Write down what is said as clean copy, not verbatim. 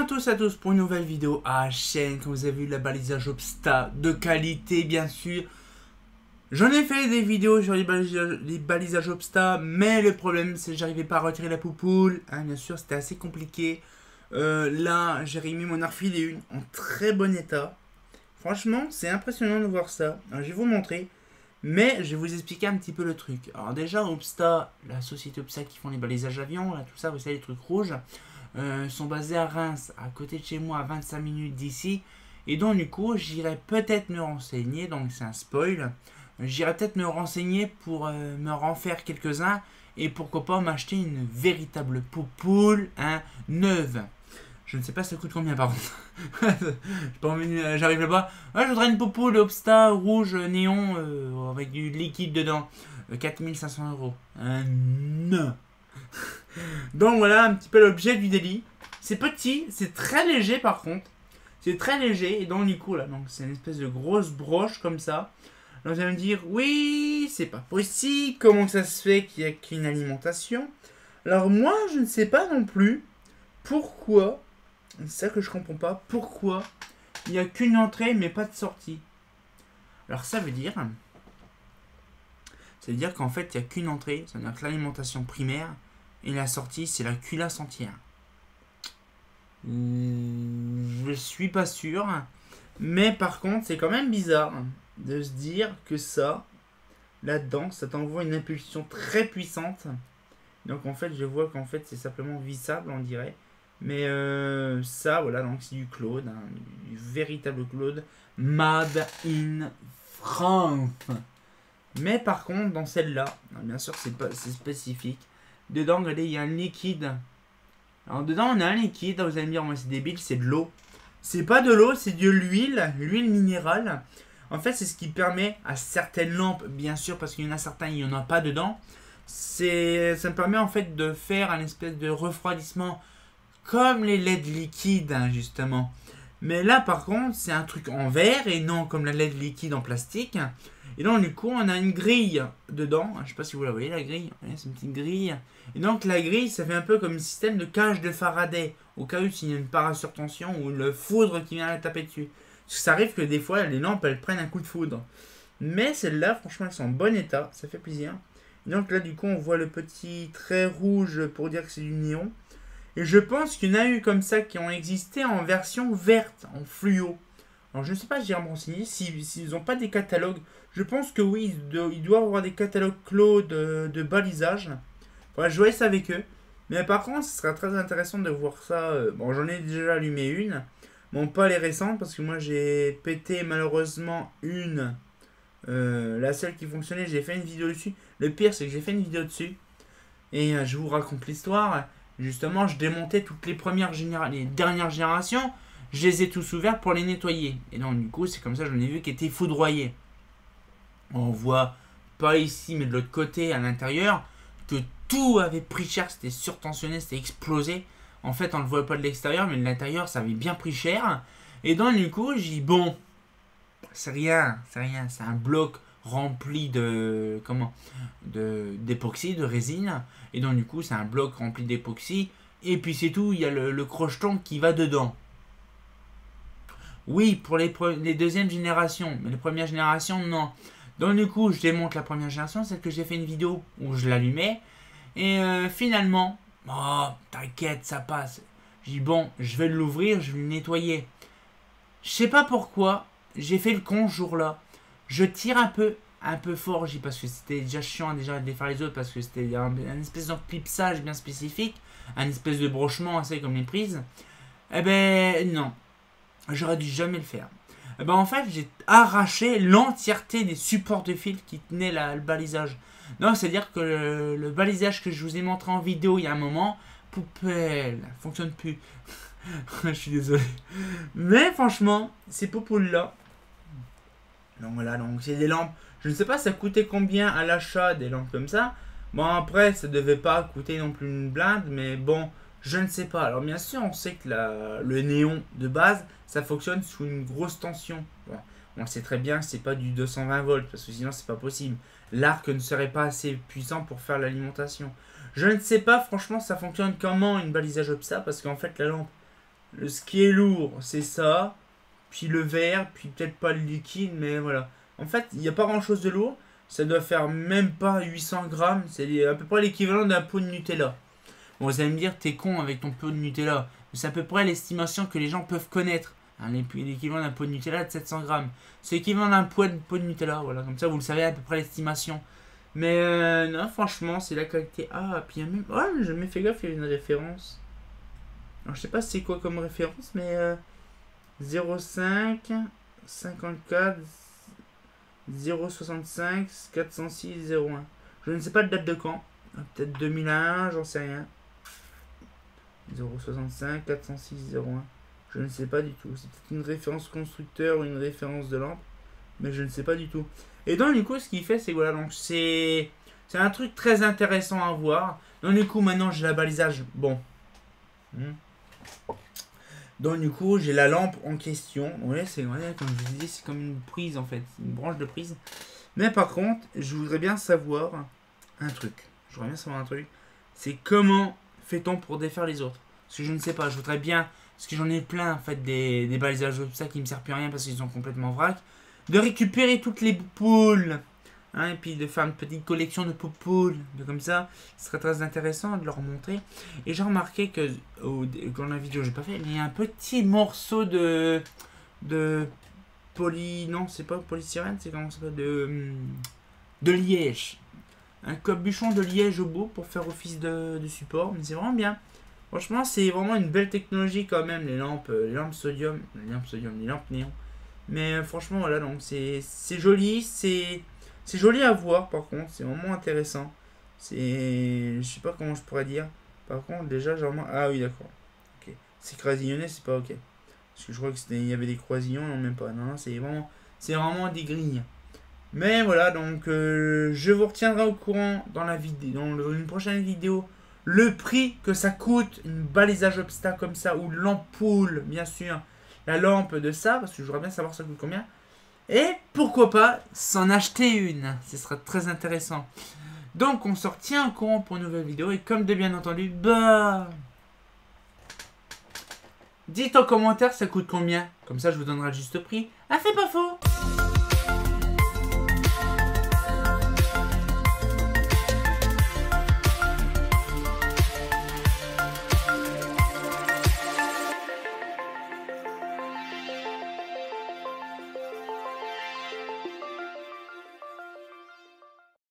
tous à tous pour une nouvelle vidéo à la chaîne. Comme vous avez vu, la balisage Obsta de qualité bien sûr. J'en ai fait des vidéos sur les balisages Obsta, mais le problème c'est que j'arrivais pas à retirer la poupoule. Hein, bien sûr, c'était assez compliqué. Là, j'ai remis mon Arfil 1 en très bon état. Franchement, c'est impressionnant de voir ça. Alors, je vais vous montrer, mais je vais vous expliquer un petit peu le truc. Alors déjà, Obsta, la société Obsta qui font les balisages avions, là, tout ça, vous savez, les trucs rouges, sont basés à Reims, à côté de chez moi, à 25 minutes d'ici. Et donc, du coup, j'irai peut-être me renseigner, donc c'est un spoil. J'irai peut-être me renseigner pour me renfaire quelques-uns et pourquoi pas m'acheter une véritable poupoule, hein, neuve. Je ne sais pas ça coûte combien par contre. J'arrive là-bas. Ouais, je voudrais une poupoule Obsta rouge néon avec du liquide dedans. 4500 €. Non. Donc voilà un petit peu l'objet du délit. C'est petit, c'est très léger par contre. C'est très léger et donc du coup là, donc c'est une espèce de grosse broche comme ça. Alors vous allez me dire, oui, c'est pas possible. Comment ça se fait qu'il n'y a qu'une alimentation? Alors moi, je ne sais pas non plus pourquoi. C'est ça que je comprends pas. Pourquoi il n'y a qu'une entrée mais pas de sortie? Alors ça veut dire qu'en fait, il n'y a qu'une entrée. Ça veut dire que l'alimentation primaire et la sortie, c'est la culasse entière. Je suis pas sûr. Mais par contre, c'est quand même bizarre de se dire que ça, là-dedans, ça t'envoie une impulsion très puissante. Donc en fait, je vois qu'en fait, c'est simplement vissable, on dirait. Mais ça, voilà, donc c'est du Claude, hein, du véritable Claude, Made in France. Mais par contre, dans celle-là, bien sûr, c'est spécifique. Dedans, regardez, il y a un liquide. Alors dedans, on a un liquide, vous allez me dire, moi c'est débile, c'est de l'eau. C'est pas de l'eau, c'est de l'huile minérale. En fait, c'est ce qui permet à certaines lampes, bien sûr, parce qu'il y en a certains, il n'y en a pas dedans. Ça me permet en fait de faire un espèce de refroidissement comme les LED liquides, hein, justement. Mais là, par contre, c'est un truc en verre et non comme la LED liquide en plastique. Et donc, du coup, on a une grille dedans. Je ne sais pas si vous la voyez, la grille. C'est une petite grille. Et donc, la grille, ça fait un peu comme un système de cage de Faraday. Au cas où s'il y a une parasurtension ou le foudre qui vient la taper dessus. Parce que ça arrive que des fois, les lampes, elles prennent un coup de foudre. Mais celles-là, franchement, elles sont en bon état. Ça fait plaisir. Et donc là, du coup, on voit le petit trait rouge pour dire que c'est du néon. Et je pense qu'il y en a eu comme ça qui ont existé en version verte, en fluo. Alors je ne sais pas, j'irai me renseigner s'ils n'ont pas des catalogues. Je pense que oui, ils doivent avoir des catalogues Claude de balisage. Faudra jouer ça avec eux. Mais par contre, ce sera très intéressant de voir ça. Bon, j'en ai déjà allumé une. Bon, pas les récentes, parce que moi j'ai pété malheureusement une. La seule qui fonctionnait, j'ai fait une vidéo dessus. Le pire, c'est que j'ai fait une vidéo dessus. Et je vous raconte l'histoire. Justement, je démontais toutes les les dernières générations. Je les ai tous ouverts pour les nettoyer. Et donc, du coup, c'est comme ça que j'en ai vu qui étaient foudroyés. On voit, pas ici, mais de l'autre côté, à l'intérieur, que tout avait pris cher. C'était surtensionné, c'était explosé. En fait, on ne le voit pas de l'extérieur, mais de l'intérieur, ça avait bien pris cher. Et donc, du coup, j'ai dit, bon, c'est rien. C'est un bloc rempli d'époxy, de résine. Et donc du coup c'est un bloc rempli d'époxy. Et puis c'est tout, il y a le crocheton qui va dedans. Oui, pour les deuxièmes générations. Mais les premières générations, non. Donc du coup je démonte la première génération, celle que j'ai fait une vidéo où je l'allumais. Et finalement, oh t'inquiète, ça passe. J'ai dit bon, je vais l'ouvrir, je vais le nettoyer. Je sais pas pourquoi, j'ai fait le con ce jour-là. Je tire un peu fort, parce que c'était déjà chiant déjà de faire les autres, parce que c'était un espèce d'enclipsage bien spécifique, un espèce de brochement assez comme les prises. Eh ben non, j'aurais dû jamais le faire. Eh ben en fait, j'ai arraché l'entièreté des supports de fil qui tenaient le balisage. Non, c'est-à-dire que le balisage que je vous ai montré en vidéo il y a un moment, poubelle, fonctionne plus. Je suis désolé. Mais franchement, ces poupoules-là, donc voilà, donc c'est des lampes. Je ne sais pas ça coûtait combien à l'achat des lampes comme ça. Bon après ça devait pas coûter non plus une blinde, mais bon je ne sais pas. Alors bien sûr on sait que le néon de base ça fonctionne sous une grosse tension. Bon, on sait très bien que c'est pas du 220 volts parce que sinon c'est pas possible. L'arc ne serait pas assez puissant pour faire l'alimentation. Je ne sais pas franchement ça fonctionne comment une balisage Obsta parce qu'en fait la lampe Ce qui est lourd, c'est ça. Puis le verre, puis peut-être pas le liquide, mais voilà. En fait, il n'y a pas grand-chose de lourd. Ça doit faire même pas 800 grammes. C'est à peu près l'équivalent d'un pot de Nutella. Bon, vous allez me dire, t'es con avec ton pot de Nutella. C'est à peu près l'estimation que les gens peuvent connaître. Hein, l'équivalent d'un pot de Nutella de 700 grammes. C'est l'équivalent d'un pot de Nutella. Voilà, comme ça, vous le savez à peu près l'estimation. Mais non, franchement, c'est la qualité. Ah, puis il y a même... Oh, j'ai jamais fait gaffe, il y a une référence. Alors, je sais pas c'est quoi comme référence, mais... 05 54 065 406 01. Je ne sais pas de date de quand. Peut-être 2001, j'en sais rien. 065 406 01. Je ne sais pas du tout. C'est peut-être une référence constructeur ou une référence de lampe. Mais je ne sais pas du tout. Et donc du coup ce qu'il fait c'est voilà. Donc c'est un truc très intéressant à voir. Donc du coup maintenant j'ai la balisage. Bon. Donc du coup j'ai la lampe en question. Ouais c'est ouais, comme je vous disais c'est comme une prise en fait. Une branche de prise. Mais par contre je voudrais bien savoir un truc. C'est comment fait-on pour défaire les autres? Parce que je ne sais pas. Je voudrais bien... Parce que j'en ai plein en fait des balisages comme ça qui me servent plus à rien parce qu'ils sont complètement vrac. De récupérer toutes les poules. Hein, et puis de faire une petite collection de poules. Comme ça, ce serait très intéressant de leur montrer. Et j'ai remarqué que dans la vidéo, j'ai pas fait, mais il y a un petit morceau de non, c'est pas polystyrène, c'est comment ça s'appelle, de liège. Un capuchon de liège au bout pour faire office de support. Mais c'est vraiment bien. Franchement, c'est vraiment une belle technologie quand même, les lampes sodium, les lampes néon. Mais franchement, voilà, donc c'est joli, c'est joli à voir par contre, c'est vraiment intéressant. Je sais pas comment je pourrais dire. Par contre, déjà, genre, ah oui, d'accord. Ok. C'est croisillonné, c'est pas ok. Parce que je crois qu'il y avait des croisillons, non, même pas. Non, c'est vraiment des grilles. Mais voilà, donc je vous retiendrai au courant dans dans une prochaine vidéo. Le prix que ça coûte, une balisage obstacle comme ça, ou l'ampoule, bien sûr, la lampe de ça, parce que j'aimerais bien savoir ça coûte combien. Et pourquoi pas s'en acheter une, ce sera très intéressant. Donc on se retient au courant pour une nouvelle vidéo, et comme de bien entendu, dites en commentaire ça coûte combien, comme ça je vous donnerai le juste prix. Ah c'est pas faux.